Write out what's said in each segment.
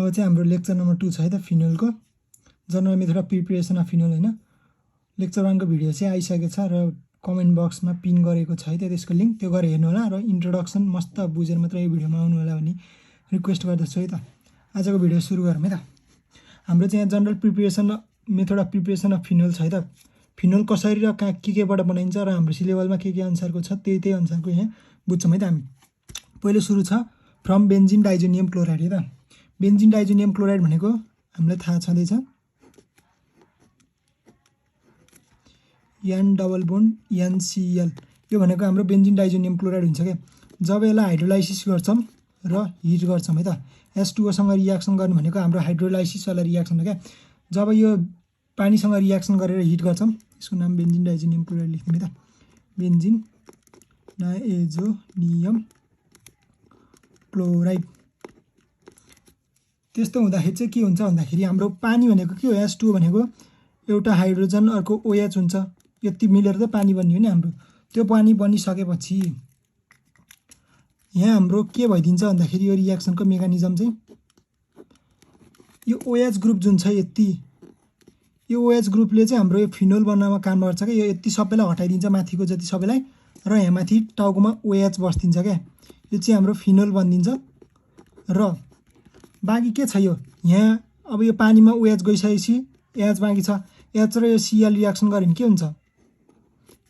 अब चाहिँ हाम्रो लेक्चर नम्बर 2 छ है त फिनोलको general method of preparation of phenol हैन। लेक्चर 1 को भिडियो चाहिँ आइसकेको छ र कमेन्ट बक्समा पिन गरेको छ है त त्यसको लिंक त्यो गएर हेर्नु होला र इन्ट्रोडक्सन मस्त बुझेर मात्र यो भिडियोमा आउनु होला भनी रिक्वेस्ट गर्दछु है त। आजको भिडियो सुरु गरौँ है त। हाम्रो चाहिँ यहाँ general preparation method of preparation of phenol छ है त। फिनोल कसरी र केबाट बनाइन्छ र हाम्रो सिलेबलमा के अनुसारको छ त्यही अनुसारको यहाँ बुझ्छौँ है त हामी। पहिलो सुरु छ फ्रम बेन्जिन डाइजोनियम क्लोराइड है त। बेन्जिन डाइजोनियम क्लोराइड भनेको हामीलाई थाहा छँदैछ N डबल बोन्ड NCl यो भनेको हाम्रो बेन्जिन डाइजोनियम क्लोराइड हुन्छ के। जब यसलाई हाइड्रोलाइसिस गर्छौं र हिट गर्छौं है त H2O सँग रियाक्सन गर्नु भनेको हाम्रो हाइड्रोलाइसिस वाला रियाक्सन हो के। जब यो पानीसँग रियाक्सन गरेर हिट गर्छौं यसको नाम बेन्जिन डाइजोनियम क्लोराइड लेख्दिनु है त। बेन्जिन डाइजोनियम क्लोराइड त्यस्तो हुँदाखेरि चाहिँ के हुन्छ भन्दाखेरि हाम्रो पानी भनेको के हो H2O भनेको एउटा हाइड्रोजन अर्को OH हुन्छ। यति मिलेर त पानी बन्यो नि हाम्रो। त्यो पानी बनिसकेपछि यहाँ हाम्रो के भइदिन्छ भन्दाखेरि यो रियाक्सनको मेकानिजम चाहिँ यो OH ग्रुप जुन छ यति यो OH ग्रुपले चाहिँ हाम्रो यो फिनोल बनाउनमा काम गर्छ के। यो यति सबैलाई हटाइदिन्छ माथिको जति सबैलाई र यहाँ माथि टाउकोमा OH बस्दिन्छ के। यो चाहिँ हाम्रो फिनोल बनिन्छ र बाँकी के छ यो यहाँ अब यो पानीमा OH गइसकेपछि H बाँकी छ। H र यो Cl रियाक्सन गर्यो भने के हुन्छ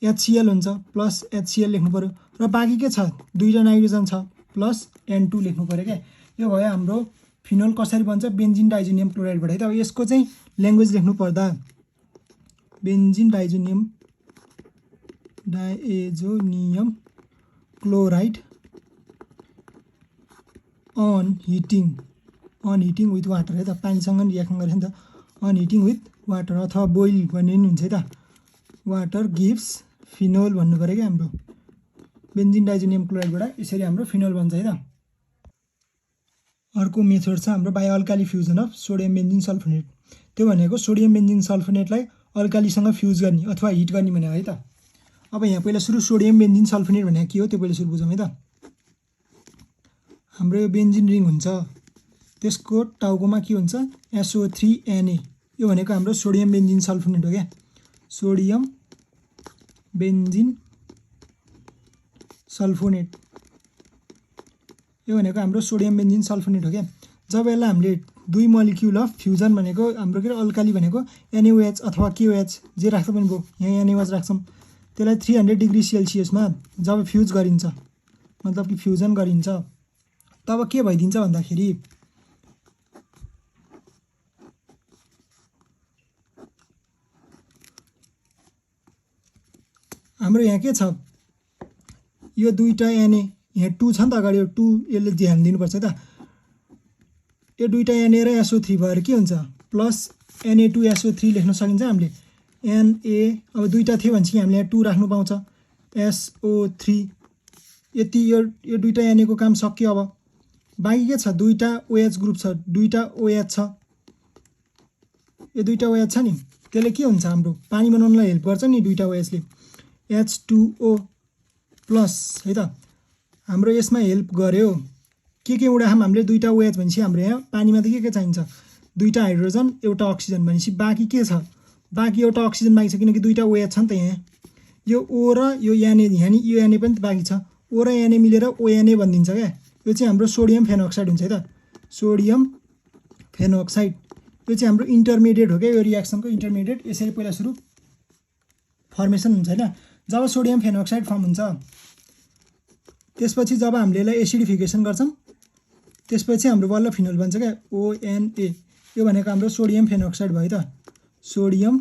HCl हुन्छ प्लस HCl लेख्नु पर्यो र बाँकी के छ दुईटा नाइट्रोजन छ प्लस N2 लेख्नु पर्यो के। यो भयो हाम्रो फिनोल कसरी बन्छ बेन्जिन डाइजोनियम क्लोराइडबाट है त। अब यसको चाहिँ ल्याङ्ग्वेज लेख्नु पर्दा benzene diazonium chloride on heating with water है त। पानीसँग रियाक्सन गरेछ नि त अन हिटिङ विथ वाटर अथवा बोइल भन्ने नि हुन्छ है त। वाटर गिभ्स फिनोल भन्नु पर्यो क्या हाम्रो। बेन्जिन डाइजोनियम क्लोराइडबाट यसरी हाम्रो फिनोल बन्छ है त। अर्को मेथड छ हाम्रो by alkali fusion of sodium benzene sulfonate. त्यो भनेको सोडियम बेन्जिन सल्फोनेटलाई अल्कालीसँग फ्युज गर्ने अथवा हिट गर्ने भनेको है त। अब यहाँ पहिला सुरु सोडियम बेन्जिन सल्फोनेट भनेको के हो त्यो पहिला सुरु बुझौँ है त। हाम्रो यो बेन्जिन रिङ हुन्छ त्यसको टाउकोमा के हुन्छ SO3Na यो भनेको हाम्रो सोडियम बेन्जिन सल्फोनेट हो क्या। सोडियम बेन्जिन सल्फोनेट यो भनेको हाम्रो सोडियम बेन्जिन सल्फोनेट हो क्या। जब यसलाई हामीले दुई मोलिक्युल अफ फ्युजन भनेको हाम्रो के अल्काली भनेको NaOH अथवा KOH जे राख्दा पनि भयो यहाँ NaOH राख्छौँ त्यसलाई 300 डिग्री सेल्सियसमा जब फ्युज गरिन्छ मतलब कि फ्युजन गरिन्छ तब के भइदिन्छ भन्दाखेरि हाम्रो यहाँ के छ यो दुईटा Na यहाँ 2 छ नि त अगाडि यो 2 यसले ध्यान दिनुपर्छ त। यो दुईटा Na र SO3 भएर के हुन्छ प्लस Na2SO3 लेख्न सकिन्छ हामीले। Na अब दुईटा थियो भने चाहिँ हामीले यहाँ 2 राख्नु पाउँछ SO3 यति यो दुईटा Na को काम सक्यो। अब बाँकी के छ दुईटा OH ग्रुप छ दुईटा OH छ यो दुईटा OH छ नि त्यसले के हुन्छ हाम्रो पानी बनाउनलाई हेल्प गर्छ नि दुईटा OH ले H2O प्लस है त। हाम्रो यसमा हेल्प गर्यो के उडाम हामीले दुईटा OH भनेपछि हाम्रो यहाँ पानीमा त के चाहिन्छ दुईटा हाइड्रोजन एउटा अक्सिजन भनेपछि बाँकी के छ बाँकी एउटा अक्सिजन बाँकी छ किनकि दुईटा OH छ नि त यहाँ यो O र यो Na यहाँ नि यो Na पनि बाँकी छ O र Na मिलेर ONA बनिदिन्छ क्या। यो चाहिँ हाम्रो सोडियम फेनोक्साइड हुन्छ है त। सोडियम फेनोक्साइड यो चाहिँ हाम्रो इन्टरमिडिएट हो क्या। यो रियाक्सनको इन्टरमिडिएट यसरी पहिला सुरु फर्मेसन हुन्छ हैन। जब सोडियम फेनोक्साइड फर्म हुन्छ त्यसपछि जब हामीले यसलाई एसिडिफिकेसन गर्छौं त्यसपछि हाम्रो बल्ल फिनोल बन्छ क्या ONA यो भनेको हाम्रो सोडियम फेनोक्साइड भयो त। सोडियम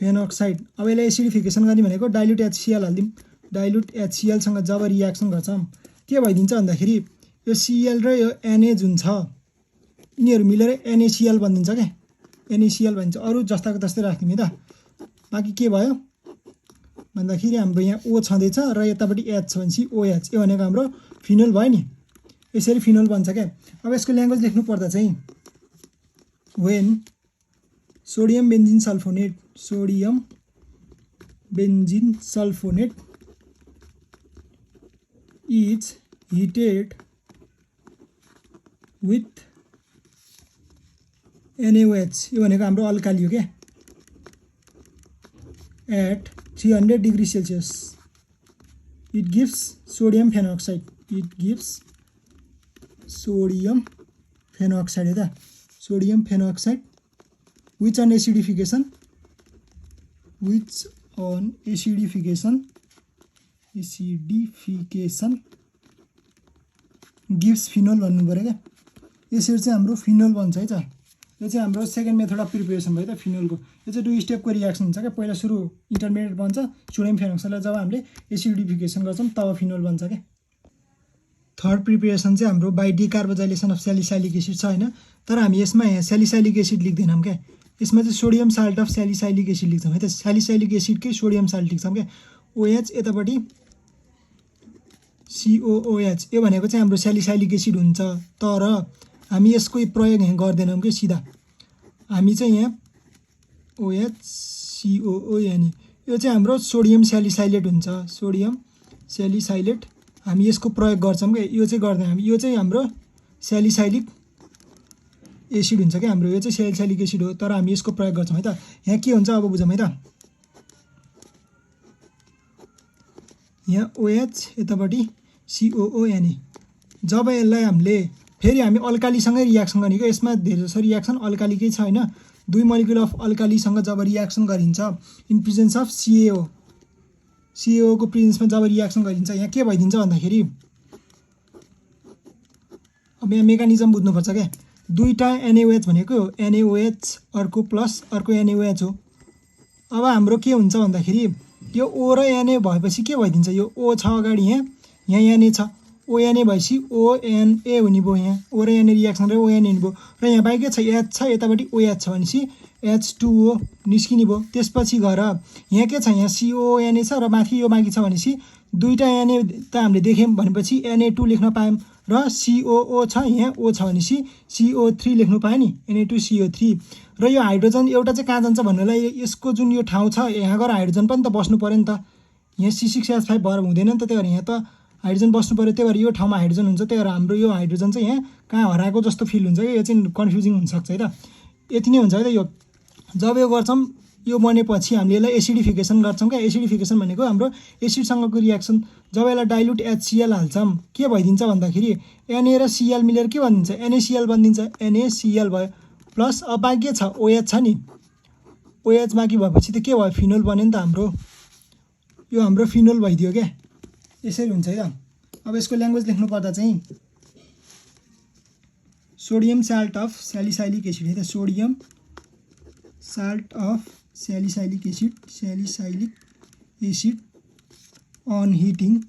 फेनोक्साइड अब यसलाई एसिडिफिकेसन गर्ने भनेको डाइल्युट HCl हाल्दिम। डाइल्युट HCl सँग जब रियाक्सन गर्छौं के भइदिन्छ भन्दाखेरि यो Cl र यो Na जुन छ यिनीहरु मिलेर NaCl बनिन्छ के। NaCl भन्छ अरु जस्ताको तस्तै राख्दिम है त। बाँकी के भयो भन्दाखेरि हाम्रो यहाँ O छँदैछ र यतापट्टि H छ भनेपछि OH यो भनेको हाम्रो फिनोल भयो नि। यसरी फिनोल बन्छ के। अब यसको ल्याङ्ग्वेज लेख्नु पर्दा चाहिँ when sodium benzene sulfonate is heated with NaOH यो भनेको हाम्रो अल्काली हो के at 300 degree Celsius it gives sodium phenoxide sodium phenoxide है त sodium phenoxide which on acidification gives phenol भन्नु पर्यो क्या यसरी चाहिँ हाम्रो फिनोल बन्छ है त यो चाहिँ हाम्रो सेकेन्ड मेथड अफ प्रिपरेसन भयो त फिनोलको यो चाहिँ 2 स्टेपको रियाक्सन हुन्छ क्या पहिला सुरु इन्टरमिडिएट बन्छ सोडियम फेनोक्साइडलाई जब हामीले एसिडिफिकेसन गर्छौं तब फिनोल बन्छ क्या थर्ड प्रिपरेसन चाहिँ हाम्रो बाइ डिकार्बोजाइलेसन अफ सैलिसाइलिक एसिड छ हैन तर हामी यसमा यहाँ सैलिसाइलिक एसिड लेख्दैनौं क्या यसमा चाहिँ sodium salt of salicylic acid लेख्छौं है त सैलिसाइलिक एसिडकै सोडियम साल्ट लेख्छौं क्या OH यतापट्टि COOH यो भनेको चाहिँ हाम्रो सैलिसाइलिक एसिड हुन्छ तर हामी यसको प्रयोग यहाँ गर्दैनौं के सिधा हामी चाहिँ यहाँ OH COO यानी यो चाहिँ हाम्रो सोडियम सैलिसाइलेट हुन्छ सोडियम सैलिसाइलेट हामी यसको प्रयोग गर्छौं के यो चाहिँ गर्दैन हामी यो चाहिँ हाम्रो सैलिसाइलिक एसिड हुन्छ के हाम्रो यो चाहिँ सैलिसाइलिक एसिड हो तर हामी यसको प्रयोग गर्छौं है त यहाँ के हुन्छ अब बुझौं है त यहाँ OH यतापट्टि COO यानी जब यसलाई हामीले फेरि हामी अल्कालीसँगै रियाक्सन गर्ने के यसमा धेरै जसो रियाक्सन अल्कालीकै छ हैन 2 मोलिक्युल अफ अल्कालीसँग जब रियाक्सन गरिन्छ इन प्रेजेन्स अफ CaO को प्रेजेन्समा जब रियाक्सन गरिन्छ यहाँ के भइदिन्छ भन्दाखेरि अब यहाँ मेकानिजम बुझ्नुपर्छ के दुईटा NaOH भनेको NaOH अर्को प्लस अर्को NaOH हो अब हाम्रो के हुन्छ भन्दाखेरि यो O र Na भएपछि के भइदिन्छ यो O छ अगाडि यहाँ Na छ ONA भएपछि ONA हुने भयो यहाँ O र Na रियाक्सन र ONA हुने भयो र यहाँ बाइकै छ H छ यतापट्टि OH छ भनेपछि H2O निस्किने भयो त्यसपछि गएर यहाँ के छ यहाँ CONA छ र माथि यो बाँकी छ भनेपछि दुईटा Na त हामीले देख्यौं भनेपछि Na2 लेख्न पायौं र COO छ यहाँ O छ भनेपछि CO3 लेख्नु पायो नि Na2CO3 र यो हाइड्रोजन एउटा चाहिँ कहाँ जान्छ भन्नलाई यसको जुन यो ठाउँ छ यहाँ गएर हाइड्रोजन पनि त बस्नु पर्यो नि त यहाँ C6H5 भएर हुँदैन नि त त्यही भएर यहाँ त हाइड्रोजन बस्नु पर्यो त्यही भएर यो ठाउँमा हाइड्रोजन हुन्छ त्यही भएर हाम्रो यो हाइड्रोजन चाहिँ यहाँ कहाँ हराएको जस्तो फिल हुन्छ के यो चाहिँ कन्फ्युजिङ हुन सक्छ है त यति नै हुन्छ है त यो जब यो गर्छौं यो बनेपछि हामीले यसलाई एसिडिफिकेसन गर्छौं के एसिडिफिकेसन भनेको हाम्रो एसिडसँगको रियाक्सन जब यसलाई डाइल्युट HCl हाल्छौं के भइदिन्छ भन्दाखेरि Na र Cl मिलेर के बनिन्छ NaCl बनिन्छ NaCl भयो प्लस अब बाँकी छ OH छ नि OH बाँकी भएपछि त के भयो फिनोल बन्यो नि त हाम्रो यो हाम्रो फिनोल भइदियो के यसरी हुन्छ है त अब यसको ल्याङ्ग्वेज लेख्नु पर्दा चाहिँ sodium salt of salicylic acid है त sodium salt of salicylic acid on heating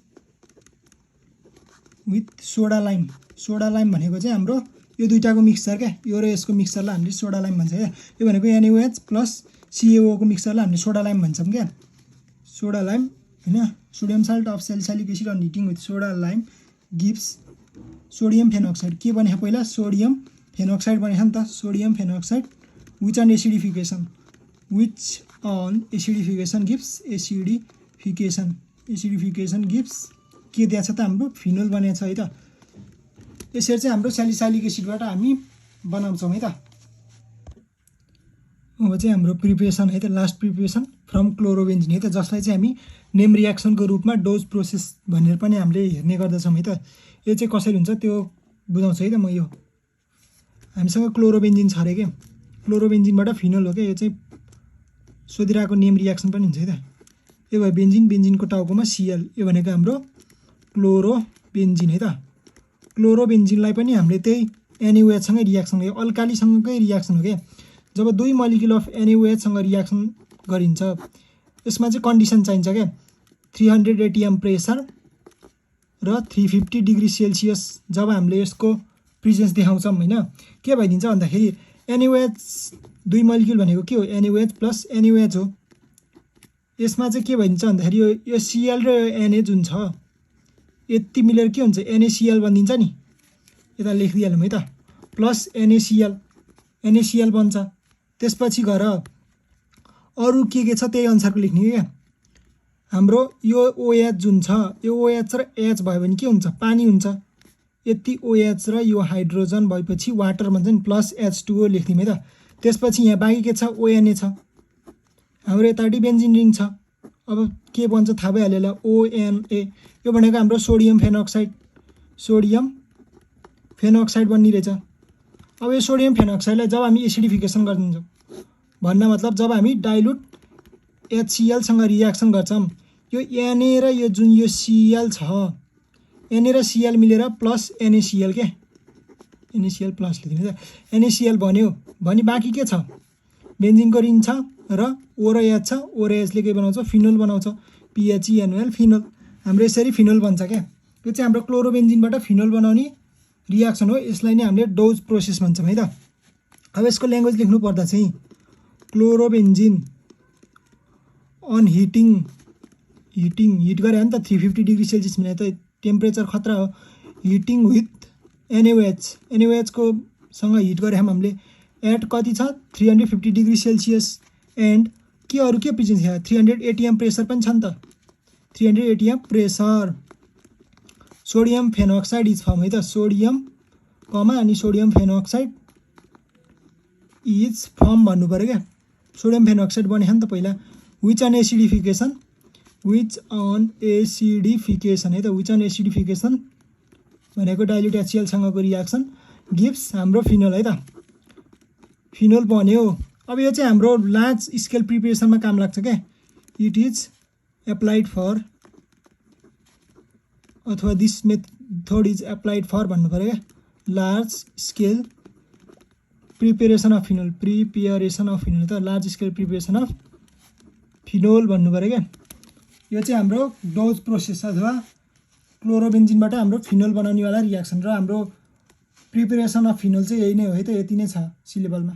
with soda lime भनेको चाहिँ हाम्रो यो दुईटाको मिक्सचर क्या यो र यसको मिक्सचरलाई हामीले सोडा लाइम भन्छ क्या यो भनेको NaOH प्लस CaO को मिक्सचरलाई हामीले सोडा लाइम भन्छौं क्या सोडा लाइम हैन sodium salt of salicylic acid on heating with soda lime gives sodium phenoxide के बने पहिला सोडियम फेनोक्साइड बने नि त sodium phenoxide which on acidification gives acidification gives के दिएको छ त हाम्रो फिनोल बनेको छ है त यसरी चाहिँ हाम्रो सैलिसाइलिक एसिडबाट हामी बनाउँछौं है त अब चाहिँ हाम्रो प्रिपरेसन है त लास्ट प्रिपरेसन फ्रम क्लोरोबेन्जिन है त जसलाई चाहिँ हामी नेम रियाक्सनको रूपमा डोज प्रोसेस भनेर पनि हामीले हेर्ने गर्दछौं है त यो चाहिँ कसरी हुन्छ त्यो बुझाउँछु है त म यो हामीसँग क्लोरोबेन्जिन छ रे के क्लोरोबेन्जिनबाट फिनोल हो के यो चाहिँ सोधिरहेको नेम रियाक्सन पनि हुन्छ है त यो भयो बेन्जिनको टाउकोमा Cl यो भनेको हाम्रो क्लोरोबेन्जिन है त क्लोरोबेन्जिनलाई पनि हामीले त्यही NaOH सँगै रियाक्सन गर्यो अल्कालीसँगकै रियाक्सन हो के जब 2 मोलिक्युल अफ NaOH सँग रियाक्सन गरिन्छ यसमा चाहिँ कन्डिसन चाहिन्छ के 300 atm प्रेसर र 350 डिग्री सेल्सियस जब हामीले यसको प्रेजेन्स देखाउँछौं हैन के भइदिन्छ भन्दाखेरि NaOH 2 मोलिक्युल भनेको के हो NaOH प्लस NaOH हो यसमा चाहिँ के भइदिन्छ भन्दाखेरि यो Cl र Na जुन छ यति मिलेर के हुन्छ NaCl बनिन्छ नि यता लेखिदिहालौँ है त प्लस NaCl बन्छ त्यसपछि गएर अरु के छ त्यही अनुसारको लेख्ने क्या हाम्रो यो OH जुन छ यो OH र H भयो भने के हुन्छ पानी हुन्छ यति OH र यो हाइड्रोजन भएपछि वाटर भन्छ नि प्लस H2O लेख्दियौँ है त। त्यसपछि यहाँ बाँकी के छ ONA छ, हाम्रो यतापट्टि बेन्जिन रिङ छ। अब के बन्छ थाहा भइहाल्यो होला, ONA यो भनेको हाम्रो सोडियम फेनोक्साइड, सोडियम फेनोक्साइड बन्ने रहेछ। अब यो सोडियम फेनोक्साइडलाई जब हामी एसिडिफिकेसन गरिदिन्छौँ भन्न मतलब जब हामी डाइल्युट HCl सँग रियाक्सन गर्छौँ, यो Na र यो जुन यो Cl छ, Na र Cl मिलेर प्लस NaCl के NaCl प्लस लेख्दिनु त, NaCl बन्यो भने बाँकी के छ बेन्जिनको रिङ छ र O र H छ, O र H ले के बनाउँछ फिनोल बनाउँछ, PHENOL फिनोल। हाम्रो यसरी फिनोल बन्छ क्या। यो चाहिँ हाम्रो क्लोरोबेन्जिनबाट फिनोल बनाउने रियाक्सन हो। यसलाई नै हामीले डोज प्रोसेस भन्छौँ है त। अब यसको ल्याङ्ग्वेज लेख्नु पर्दा चाहिँ क्लोरोबेन्जिन अन हिट गरे नि त 350 डिग्री सेल्सियस भने त टेम्परेचर खतरा हो। हिटिङ विथ NaOH को सँग हिट गरे हामीले एट कति छ 350 डिग्री सेल्सियस एन्ड के अरू के प्रेजेन्स छ 300 ATM प्रेसर पनि छ नि त, 300 ATM pressure. Sodium phenoxide is form है त, सोडियम कमा अनि सोडियम फेनोक्साइड इज फर्म भन्नु पऱ्यो क्या। सोडियम फेनोक्साइड बने नि त पहिला। विच अन एसिडिफिकेसन है त, विच अन एसिडिफिकेसन भनेको डाइल्युट HCl सँगको रियाक्सन गिभ्स हाम्रो फिनोल है त, फिनोल बन्यो। अब यो चाहिँ हाम्रो लार्ज स्केल प्रिपरेसनमा काम लाग्छ क्या। इट इज एप्लाइड फर अथवा this method is applied for भन्नु पऱ्यो क्या, large scale preparation of phenol, preparation of phenol त large scale preparation of phenol भन्नु पऱ्यो क्या। यो चाहिँ हाम्रो डोज प्रोसेस अथवा क्लोरोबेन्जिनबाट हाम्रो फिनोल बनाउनेवाला रियाक्सन र हाम्रो प्रिपेरेसन अफ फिनोल चाहिँ यही नै हो है त। यति नै छ सिलेबलमा।